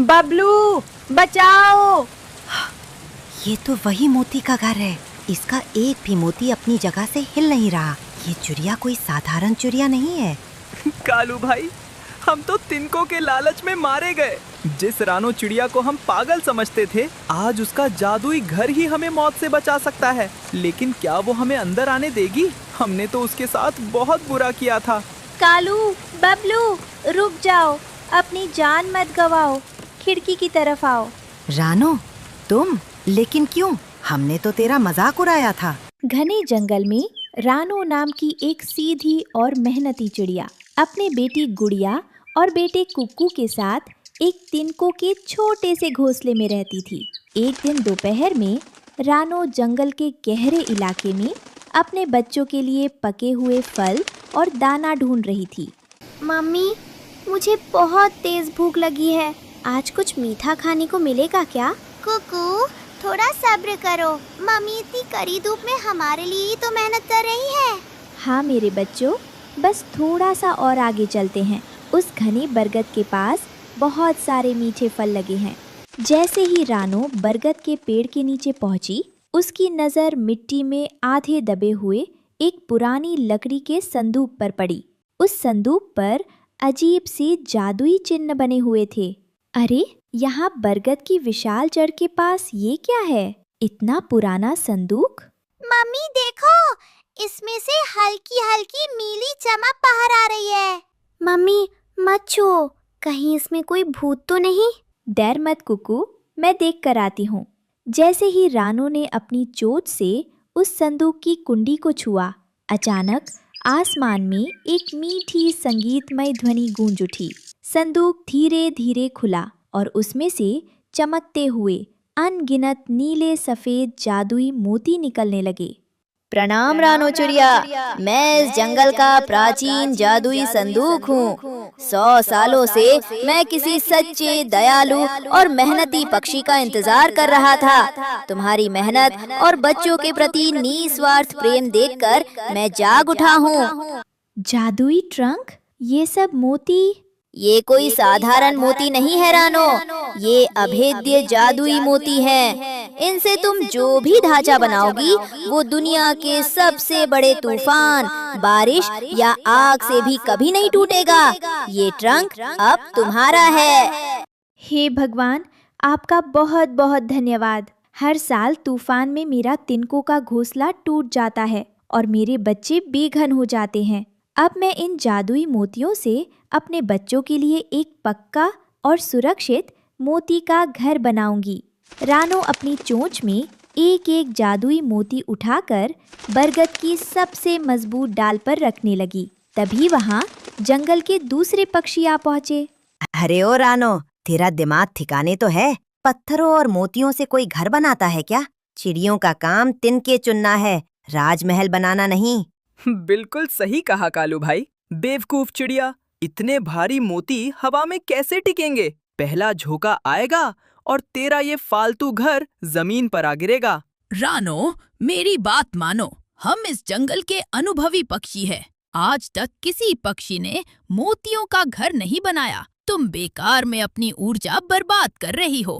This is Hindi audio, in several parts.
बबलू बचाओ। ये तो वही मोती का घर है। इसका एक भी मोती अपनी जगह से हिल नहीं रहा। ये चिड़िया कोई साधारण चिड़िया नहीं है। कालू भाई, हम तो तिनकों के लालच में मारे गए। जिस रानो चिड़िया को हम पागल समझते थे, आज उसका जादुई घर ही हमें मौत से बचा सकता है। लेकिन क्या वो हमें अंदर आने देगी? हमने तो उसके साथ बहुत बुरा किया था। कालू, बबलू, रुक जाओ, अपनी जान मत गवाओ, खिड़की की तरफ आओ। रानो, तुम? लेकिन क्यों? हमने तो तेरा मजाक उड़ाया था। घने जंगल में रानो नाम की एक सीधी और मेहनती चिड़िया अपने बेटी गुड़िया और बेटे कुक्कू के साथ एक तिनकों के छोटे से घोंसले में रहती थी। एक दिन दोपहर में रानो जंगल के गहरे इलाके में अपने बच्चों के लिए पके हुए फल और दाना ढूंढ रही थी। मम्मी, मुझे बहुत तेज भूख लगी है। आज कुछ मीठा खाने को मिलेगा क्या? कुकू, थोड़ा सब्र करो। मम्मी इतनी कड़ी धूप में हमारे लिए ही तो मेहनत कर रही है। हाँ मेरे बच्चों, बस थोड़ा सा और आगे चलते हैं। उस घने बरगद के पास बहुत सारे मीठे फल लगे हैं। जैसे ही रानो बरगद के पेड़ के नीचे पहुंची, उसकी नज़र मिट्टी में आधे दबे हुए एक पुरानी लकड़ी के संदूक पर पड़ी। उस संदूक पर अजीब से जादुई चिन्ह बने हुए थे। अरे, यहाँ बरगद की विशाल जड़ के पास ये क्या है? इतना पुराना संदूक? मम्मी देखो, इसमें से हल्की हल्की नीली चमक बाहर आ रही है। मम्मी मत छुओ, कहीं इसमें कोई भूत तो नहीं? डर मत कुकू, मैं देख कर आती हूँ। जैसे ही रानो ने अपनी चोंच से उस संदूक की कुंडी को छुआ, अचानक आसमान में एक मीठी संगीतमय ध्वनि गूंज उठी। संदूक धीरे धीरे खुला और उसमें से चमकते हुए अनगिनत नीले सफेद जादुई मोती निकलने लगे। प्रणाम रानो चिड़िया, मैं इस जंगल का प्राचीन जादुई संदूक हूँ। 100 सालों से मैं किसी सच्चे, दयालु और मेहनती पक्षी का इंतजार कर रहा था। तुम्हारी मेहनत और बच्चों के प्रति निस्वार्थ प्रेम देखकर मैं जाग उठा हूँ। जादुई ट्रंक? ये सब मोती? ये कोई साधारण मोती नहीं है रानो, ये अभेद्य जादुई मोती हैं। इनसे तुम जो भी ढांचा बनाओगी वो दुनिया के सबसे बड़े तूफान, बारिश या आग से भी कभी नहीं टूटेगा। ये ट्रंक अब तुम्हारा है। हे भगवान, आपका बहुत बहुत धन्यवाद। हर साल तूफान में मेरा तिनकों का घोंसला टूट जाता है और मेरे बच्चे बेघर हो जाते हैं। अब मैं इन जादुई मोतियों से अपने बच्चों के लिए एक पक्का और सुरक्षित मोती का घर बनाऊंगी। रानो अपनी चोंच में एक एक जादुई मोती उठाकर बरगद की सबसे मजबूत डाल पर रखने लगी। तभी वहाँ जंगल के दूसरे पक्षी आ पहुँचे। अरे ओ रानो, तेरा दिमाग ठिकाने तो है? पत्थरों और मोतियों से कोई घर बनाता है क्या? चिड़ियों का काम तिनके चुनना है, राजमहल बनाना नहीं। बिल्कुल सही कहा कालू भाई। बेवकूफ चिड़िया, इतने भारी मोती हवा में कैसे टिकेंगे? पहला झोंका आएगा और तेरा ये फालतू घर जमीन पर आ गिरेगा। रानो, मेरी बात मानो, हम इस जंगल के अनुभवी पक्षी हैं। आज तक किसी पक्षी ने मोतियों का घर नहीं बनाया। तुम बेकार में अपनी ऊर्जा बर्बाद कर रही हो।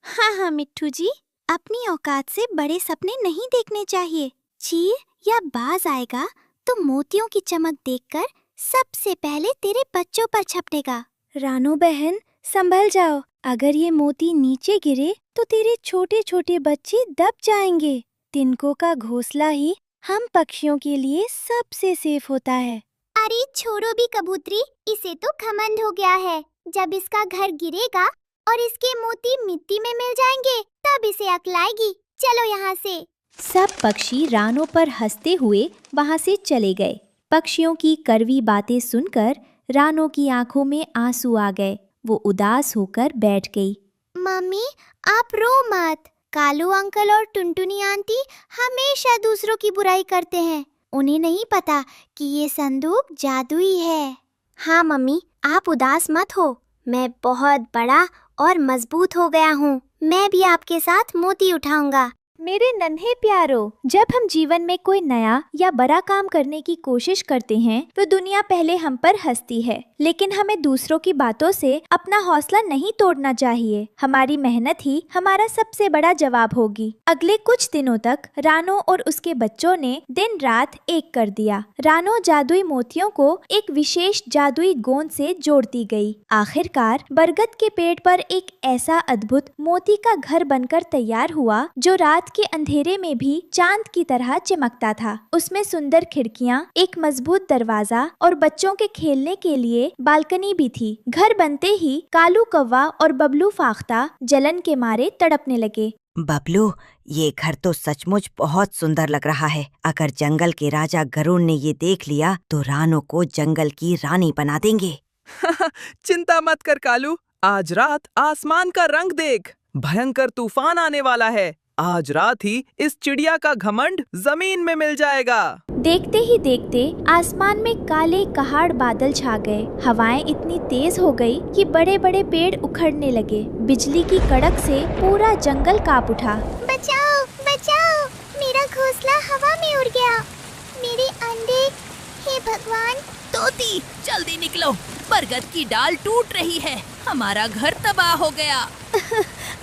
हाँ मिट्ठू जी, अपनी औकात से बड़े सपने नहीं देखने चाहिए। चील या बाज आएगा तो मोतियों की चमक देखकर सबसे पहले तेरे बच्चों पर छपटेगा। रानो बहन, संभल जाओ। अगर ये मोती नीचे गिरे तो तेरे छोटे छोटे बच्चे दब जाएंगे। तिनकों का घोंसला ही हम पक्षियों के लिए सबसे सेफ होता है। अरे छोड़ो भी कबूतरी, इसे तो घमंड हो गया है। जब इसका घर गिरेगा और इसके मोती मिट्टी में मिल जाएंगे तब इसे अक्ल आएगी। चलो यहाँ से। सब पक्षी रानो पर हंसते हुए वहाँ से चले गए। पक्षियों की कड़वी बातें सुनकर रानो की आंखों में आंसू आ गए। वो उदास होकर बैठ गई। मम्मी, आप रो मत। कालू अंकल और टुनटुनी आंटी हमेशा दूसरों की बुराई करते हैं। उन्हें नहीं पता कि ये संदूक जादुई है। हाँ मम्मी, आप उदास मत हो। मैं बहुत बड़ा और मजबूत हो गया हूँ। मैं भी आपके साथ मोती उठाऊंगा। मेरे नन्हे प्यारों, जब हम जीवन में कोई नया या बड़ा काम करने की कोशिश करते हैं तो दुनिया पहले हम पर हंसती है, लेकिन हमें दूसरों की बातों से अपना हौसला नहीं तोड़ना चाहिए। हमारी मेहनत ही हमारा सबसे बड़ा जवाब होगी। अगले कुछ दिनों तक रानो और उसके बच्चों ने दिन रात एक कर दिया। रानो जादुई मोतियों को एक विशेष जादुई गोंद से जोड़ती गई। आखिरकार बरगद के पेड़ पर एक ऐसा अद्भुत मोती का घर बनकर तैयार हुआ जो रात के अंधेरे में भी चांद की तरह चमकता था। उसमें सुंदर खिड़कियां, एक मजबूत दरवाजा और बच्चों के खेलने के लिए बालकनी भी थी। घर बनते ही कालू कौवा और बबलू फाख्ता जलन के मारे तड़पने लगे। बबलू, ये घर तो सचमुच बहुत सुंदर लग रहा है। अगर जंगल के राजा गरुड़ ने ये देख लिया तो रानो को जंगल की रानी बना देंगे। चिंता मत कर कालू, आज रात आसमान का रंग देख, भयंकर तूफान आने वाला है। आज रात ही इस चिड़िया का घमंड जमीन में मिल जाएगा। देखते ही देखते आसमान में काले कहाड़ बादल छा गए। हवाएं इतनी तेज हो गई कि बड़े बड़े पेड़ उखड़ने लगे। बिजली की कड़क से पूरा जंगल कांप उठा। बचाओ बचाओ, मेरा घोंसला हवा में उड़ गया। मेरे अंडे, हे भगवान। तोती, जल्दी निकलो, बरगद की डाल टूट रही है, हमारा घर तबाह हो गया।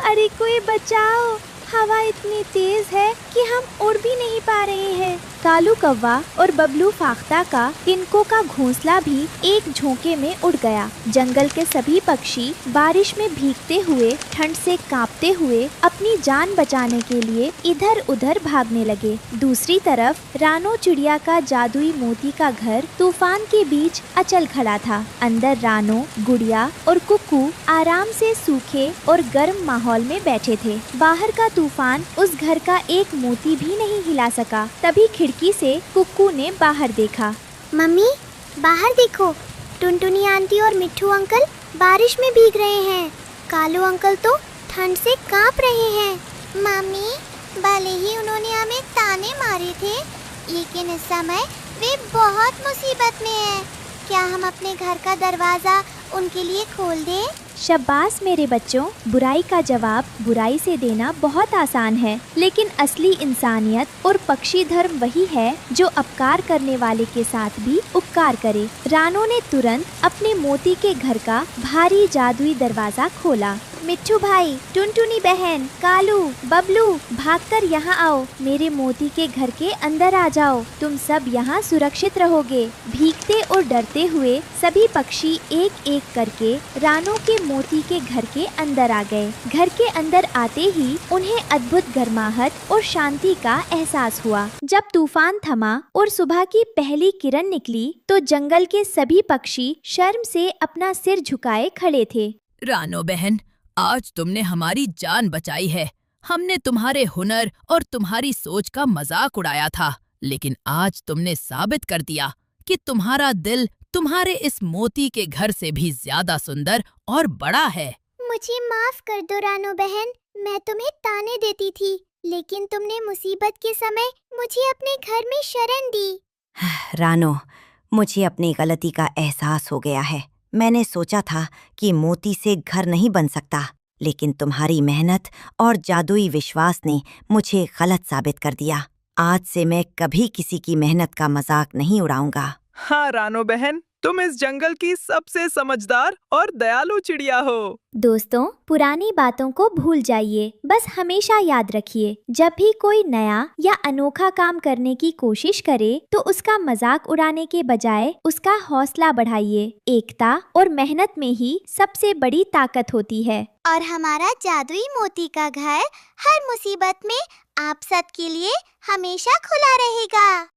अरे कोई बचाओ, हवा इतनी तेज है कि हम उड़ भी नहीं पा रहे हैं। कालू कौवा और बबलू फाख्ता का तिनको का घोंसला भी एक झोंके में उड़ गया। जंगल के सभी पक्षी बारिश में भीगते हुए, ठंड से कांपते हुए अपनी जान बचाने के लिए इधर उधर भागने लगे। दूसरी तरफ रानो चिड़िया का जादुई मोती का घर तूफान के बीच अचल खड़ा था। अंदर रानो, गुड़िया और कुक्कू आराम से सूखे और गर्म माहौल में बैठे थे। बाहर का तूफान उस घर का एक मोती भी नहीं हिला सका। तभी खिड़की से कुक्कू ने बाहर देखा। मम्मी, बाहर देखो, टुनटुनी आंटी और मिट्ठू अंकल बारिश में भीग रहे हैं। कालू अंकल तो ठंड से कांप रहे हैं। मम्मी, भले ही उन्होंने हमें ताने मारे थे, लेकिन इस समय वे बहुत मुसीबत में हैं। क्या हम अपने घर का दरवाजा उनके लिए खोल दें? शाबाश मेरे बच्चों, बुराई का जवाब बुराई से देना बहुत आसान है, लेकिन असली इंसानियत और पक्षी धर्म वही है जो अपकार करने वाले के साथ भी उपकार करे। रानो ने तुरंत अपने मोती के घर का भारी जादुई दरवाजा खोला। मिट्ठू भाई, टुनटुनी बहन, कालू, बबलू, भागकर यहाँ आओ, मेरे मोती के घर के अंदर आ जाओ। तुम सब यहाँ सुरक्षित रहोगे। भीगते और डरते हुए सभी पक्षी एक एक करके रानो के मोती के घर के अंदर आ गए। घर के अंदर आते ही उन्हें अद्भुत गर्माहट और शांति का एहसास हुआ। जब तूफान थमा और सुबह की पहली किरण निकली तो जंगल के सभी पक्षी शर्म से अपना सिर झुकाए खड़े थे। रानो बहन, आज तुमने हमारी जान बचाई है। हमने तुम्हारे हुनर और तुम्हारी सोच का मजाक उड़ाया था, लेकिन आज तुमने साबित कर दिया कि तुम्हारा दिल तुम्हारे इस मोती के घर से भी ज्यादा सुंदर और बड़ा है। मुझे माफ कर दो रानो बहन, मैं तुम्हें ताने देती थी, लेकिन तुमने मुसीबत के समय मुझे अपने घर में शरण दी। रानो, मुझे अपनी गलती का एहसास हो गया है। मैंने सोचा था कि मोती से घर नहीं बन सकता, लेकिन तुम्हारी मेहनत और जादुई विश्वास ने मुझे गलत साबित कर दिया। आज से मैं कभी किसी की मेहनत का मजाक नहीं उड़ाऊंगा। हाँ रानो बहन, तुम इस जंगल की सबसे समझदार और दयालु चिड़िया हो। दोस्तों, पुरानी बातों को भूल जाइए, बस हमेशा याद रखिए, जब भी कोई नया या अनोखा काम करने की कोशिश करे तो उसका मजाक उड़ाने के बजाय उसका हौसला बढ़ाइए। एकता और मेहनत में ही सबसे बड़ी ताकत होती है। और हमारा जादुई मोती का घर हर मुसीबत में आप सबके लिए हमेशा खुला रहेगा।